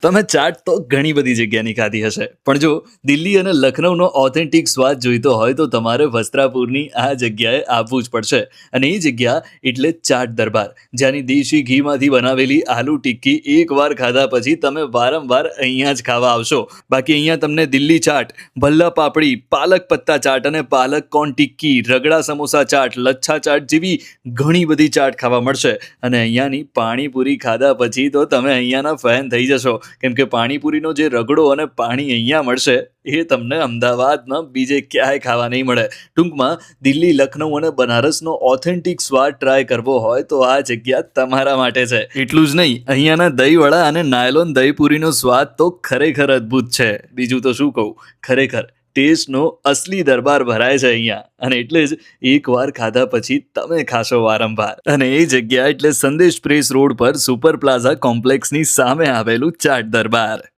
તમે ચાટ તો ઘણી બધી જગ્યાની ખાધી હશે, પણ જો દિલ્હી અને લખનૌનો ઓથેન્ટિક સ્વાદ જોઈતો હોય તો તમારે વસ્ત્રાપુરની આ જગ્યાએ આવવું જ પડશે. અને એ જગ્યા એટલે ચાટ દરબાર, જ્યાંની દેશી ઘીમાંથી બનાવેલી આલુ ટિક્કી એકવાર ખાધા પછી તમે વારંવાર અહીંયા જ ખાવા આવશો. બાકી અહીંયા તમને દિલ્હી ચાટ, ભલ્લા પાપડી, પાલક પત્તા ચાટ અને પાલક કોર્ન ટિક્કી, રગડા સમોસા ચાટ, લચ્છા ચાટ જેવી ઘણી બધી ચાટ ખાવા મળશે. અને અહીંયાની પાણીપુરી ખાધા પછી તો તમે અહીંયાના ફેન થઈ જશો, કેમ કે પાણીપુરીનો જે રગડો અને પાણી અહીંયા મળશે એ તમને અમદાવાદમાં બીજે ક્યાંય ખાવા નહીં મળે. ટૂંકમાં દિલ્હી, લખનૌ અને બનારસનો ઓથેન્ટિક સ્વાદ ટ્રાય કરવો હોય તો આ જગ્યા તમારા માટે છે. એટલું જ નહીં, અહીંયાના દહીંવડા અને નાયલોન દહીંપુરીનો સ્વાદ તો ખરેખર અદ્ભુત છે. બીજું તો શું કહું, ખરેખર ટેસ્ટનો અસલી દરબાર ભરાય છે અહીંયા. અને એટલે જ એકવાર ખાધા પછી તમે ખાશો વારંવાર. અને એ જગ્યા એટલે સંદેશ પ્રેસ રોડ પર સુપર પ્લાઝા કોમ્પ્લેક્સની સામે આવેલું ચાટ દરબાર.